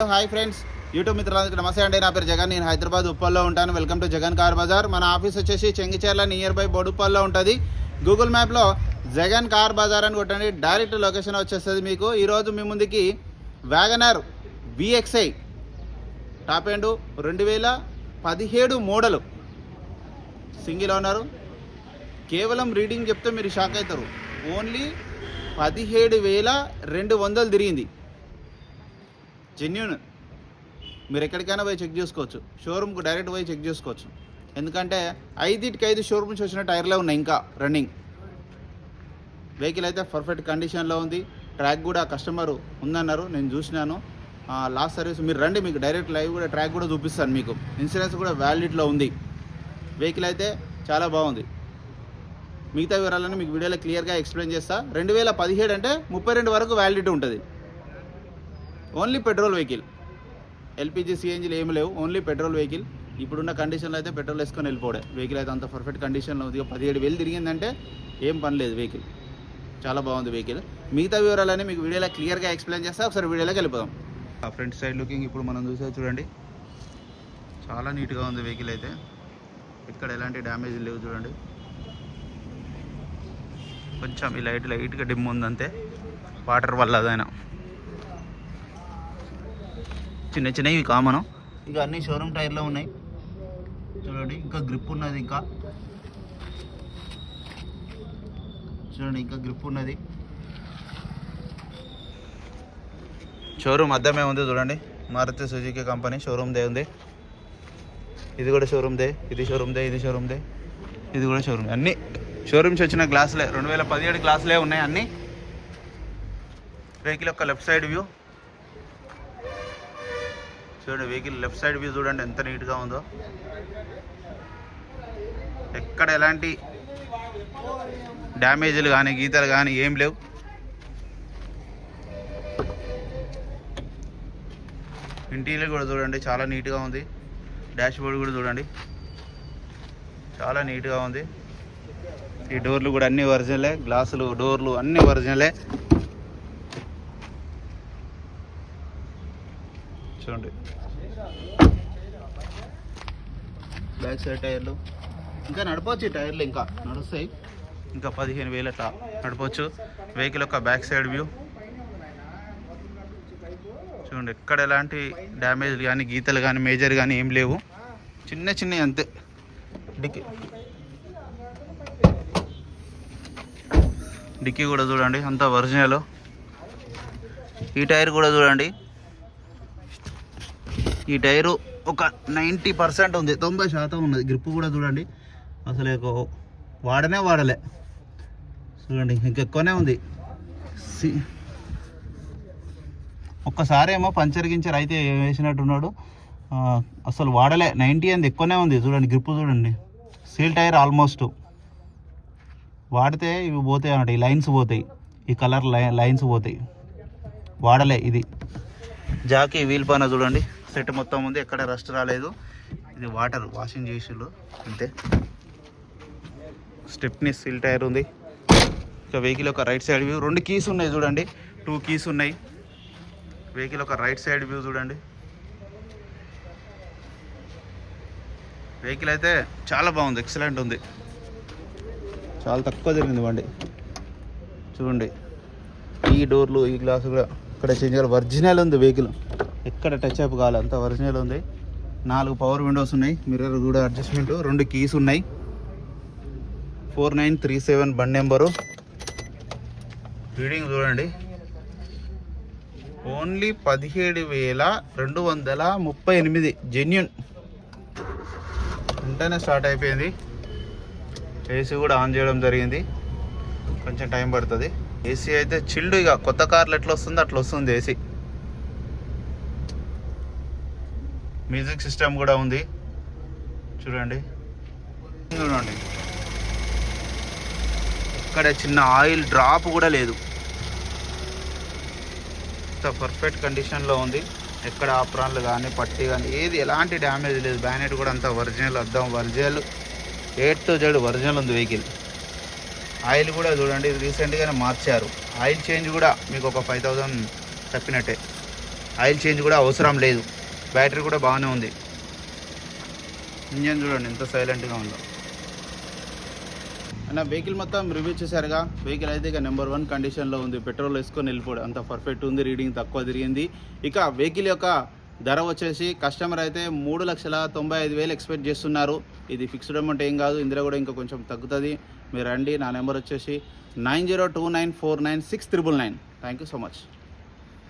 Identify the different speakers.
Speaker 1: Hi friends, YouTube మిత్రులందరికీ నమస్తే అండి. నా పేరు జగన్. నేను హైదరాబాద్ ఉప్పల్లో ఉంటాను. Welcome to Jagan car bazaar. మన ఆఫీస్ వచ్చేసి చెంగిచెర్ల నియర్ బై బోడుప్పల్లో ఉంటుంది. గూగుల్ మ్యాప్లో జగన్ కార్ బజార్ అని కొట్టండి, డైరెక్ట్ లొకేషన్ వచ్చేస్తుంది మీకు. ఈరోజు మీ ముందుకి WagonR VXI top end 2017 model single owner. కేవలం రీడింగ్ చెప్తే మీరు షాక్ అవుతారు. ఓన్లీ 17,200 తిరిగింది. జెన్యూన్. మీరు ఎక్కడికైనా పోయి చెక్ చేసుకోవచ్చు. షోరూమ్కి డైరెక్ట్ పోయి చెక్ చేసుకోవచ్చు. ఎందుకంటే 5 షోరూమ్ నుంచి వచ్చిన టైర్లే ఉన్నాయి ఇంకా రన్నింగ్. వెహికల్ అయితే పర్ఫెక్ట్ కండిషన్లో ఉంది. ట్రాక్ కూడా కస్టమర్ ఉందన్నారు, నేను చూసినాను. లాస్ట్ సర్వీస్ మీరు రండి, మీకు డైరెక్ట్ లైవ్ కూడా ట్రాక్ కూడా చూపిస్తాను మీకు. ఇన్సూరెన్స్ కూడా వ్యాలిడిటీలో ఉంది. వెహికల్ అయితే చాలా బాగుంది. మిగతా వివరాలను మీకు వీడియోలో క్లియర్గా ఎక్స్ప్లెయిన్ చేస్తా. 2017 అంటే 32 వరకు వ్యాలిడిటీ ఉంటుంది. ఓన్లీ పెట్రోల్ వెహికల్, LPG CNGలు ఏమి లేవు. Only petrol vehicle. ఇప్పుడున్న కండిషన్లో అయితే పెట్రోల్ వేసుకొని వెళ్ళిపోవడే. వెహికల్ అయితే అంత పర్ఫెక్ట్ కండిషన్లో ఉంది. 17,000 తిరిగిందంటే ఏం పని లేదు. వెహికల్ చాలా బాగుంది. వెహికల్ మిగతా వివరాలని మీకు వీడియోలో క్లియర్గా ఎక్స్ప్లెయిన్ చేస్తా. ఒకసారి వీడియోలోకి వెళ్ళిపోదాం. ఫ్రంట్ సైడ్ లుకింగ్ ఇప్పుడు మనం చూసేది చూడండి. చాలా నీట్గా ఉంది వెహికల్ అయితే. ఇక్కడ ఎలాంటి డ్యామేజ్ లేవు చూడండి. కొంచెం ఈ లైట్గా డిమ్ ఉందంతే, వాటర్ వల్ల. అదైనా చిన్నవి కామను. ఇక అన్ని షోరూమ్ టైర్లో ఉన్నాయి చూడండి. ఇంకా గ్రిప్ ఉన్నది. ఇంకా చూడండి, ఇంకా గ్రిప్ ఉన్నది. షోరూమ్ అద్దమే ఉంది చూడండి. మారుతి సుజుకి కంపెనీ షోరూమ్దే ఉంది. ఇది కూడా షోరూమ్దే, ఇది షోరూమ్దే, ఇది షోరూమ్దే, ఇది కూడా షోరూమ్. అన్నీ షోరూమ్స్ వచ్చిన గ్లాసులే. 2017 గ్లాసులే ఉన్నాయి అన్నీ. వెహికల్ యొక్క లెఫ్ట్ సైడ్ వ్యూ చూడండి. వెహికల్ లెఫ్ట్ సైడ్ వ్యూ చూడండి ఎంత నీట్గా ఉందో. ఎక్కడ ఎలాంటి డ్యామేజ్లు కానీ గీతలు కానీ ఏం లేవు. ఇంటీరియర్ కూడా చూడండి చాలా నీట్గా ఉంది. డాష్ బోర్డ్ కూడా చూడండి చాలా నీట్గా ఉంది. ఈ డోర్లు కూడా అన్ని ఒరిజినలే. గ్లాసులు, డోర్లు అన్ని ఒరిజినలే చూడండి. బ్యాక్ సైడ్ టైర్లు ఇంకా నడపవచ్చు. ఈ టైర్లు ఇంకా నడుస్తాయి. ఇంకా 15,000 అట్లా నడపవచ్చు. వెహికల్ యొక్క బ్యాక్ సైడ్ వ్యూ చూడండి. ఎక్కడ ఎలాంటి డ్యామేజ్లు కానీ గీతలు కానీ మేజర్ కానీ ఏం లేవు. చిన్నవి అంతే. డిక్కీ కూడా చూడండి అంతా ఒరిజినల్. ఈ టైర్ కూడా చూడండి. ఈ టైరు ఒక 90% ఉంది, 90% ఉన్నది. గ్రిప్ కూడా చూడండి, అసలు వాడలే చూడండి. ఇంకెక్కువనే ఉంది. ఒక్కసారి ఏమో పంచర్ గించర్ అయితే వేసినట్టున్నాడు. అసలు వాడలే. 90 అంది, ఎక్కువనే ఉంది చూడండి. గ్రిప్ చూడండి. Seal tyre almost. వాడితే ఇవి పోతాయి అన్నట్టు. ఈ లైన్స్ పోతాయి, ఈ కలర్ లైన్స్ పోతాయి. వాడలే ఇది. జాకీ వీల్ పైన చూడండి సెట్ మొత్తం ఉంది, ఎక్కడ రస్ట్ రాలేదు. ఇది వాటర్ వాషింగ్ చేసిళ్ళు అంతే. స్టెప్ని సీల్ టైర్ ఉంది. ఇక వెహికల్ ఒక రైట్ సైడ్ వ్యూ. 2 కీస్ ఉన్నాయి చూడండి, 2 కీస్ ఉన్నాయి. వెహికల్ ఒక రైట్ సైడ్ వ్యూ చూడండి. వెహికల్ అయితే చాలా బాగుంది, ఎక్సలెంట్ ఉంది. చాలా తక్కువ జరిగింది బండి చూడండి. ఈ డోర్లు, ఈ గ్లాసు కూడా ఇక్కడ చేంజ్ చేయాలి. ఒరిజినల్ ఉంది వెహికల్, ఎక్కడ టచ్ అప్ కావాలి, అంత ఒరిజినల్ ఉంది. 4 పవర్ విండోస్ ఉన్నాయి. మిర్రర్ కూడా అడ్జస్ట్మెంట్. 2 కీస్ ఉన్నాయి. 4937 బండి నెంబరు. రీడింగ్ చూడండి. Only 17,238 genuine. వెంటనే స్టార్ట్ అయిపోయింది. ఏసీ కూడా ఆన్ చేయడం జరిగింది. కొంచెం టైం పడుతుంది. ఏసీ అయితే చిల్డ్. ఇక కొత్త కార్లు ఎట్లా వస్తుందో అట్లా వస్తుంది ఏసీ. మ్యూజిక్ సిస్టమ్ కూడా ఉంది చూడండి. ఇక్కడ చిన్న ఆయిల్ డ్రాప్ కూడా లేదు. ఇంత పర్ఫెక్ట్ కండిషన్లో ఉంది. ఎక్కడ ఆప్రాన్లు కానీ పట్టి కానీ ఏది ఎలాంటి డ్యామేజ్ లేదు. బ్యానెట్ కూడా అంత ఒరిజినల్. అద్దం original. A to Z original ఉంది వెహికల్. ఆయిల్ కూడా చూడండి, రీసెంట్గానే మార్చారు. ఆయిల్ చేంజ్ కూడా మీకు ఒక 5,000 తప్పినట్టే. ఆయిల్ చేంజ్ కూడా అవసరం లేదు. బ్యాటరీ కూడా బాగానే ఉంది. ఇంజన్ చూడండి ఎంత సైలెంట్గా ఉందో. అన్న వెహికల్ మొత్తం రివ్యూ చేశారుగా. వెహికల్ అయితే ఇక నెంబర్ 1 కండిషన్లో ఉంది. పెట్రోల్ వేసుకొని వెళ్ళిపోవడం అంత పర్ఫెక్ట్ ఉంది. రీడింగ్ తక్కువ తిరిగింది. ఇక వెహికల్ యొక్క ధర వచ్చేసి కస్టమర్ అయితే 3,95,000 ఎక్స్పెక్ట్ చేస్తున్నారు. ఇది ఫిక్స్డ్ అమౌంట్ ఏం కాదు. ఇందులో కూడా ఇంకా కొంచెం తగ్గుతుంది. మీరు రండి. నా నెంబర్ వచ్చేసి 9029496999. Thank you so much.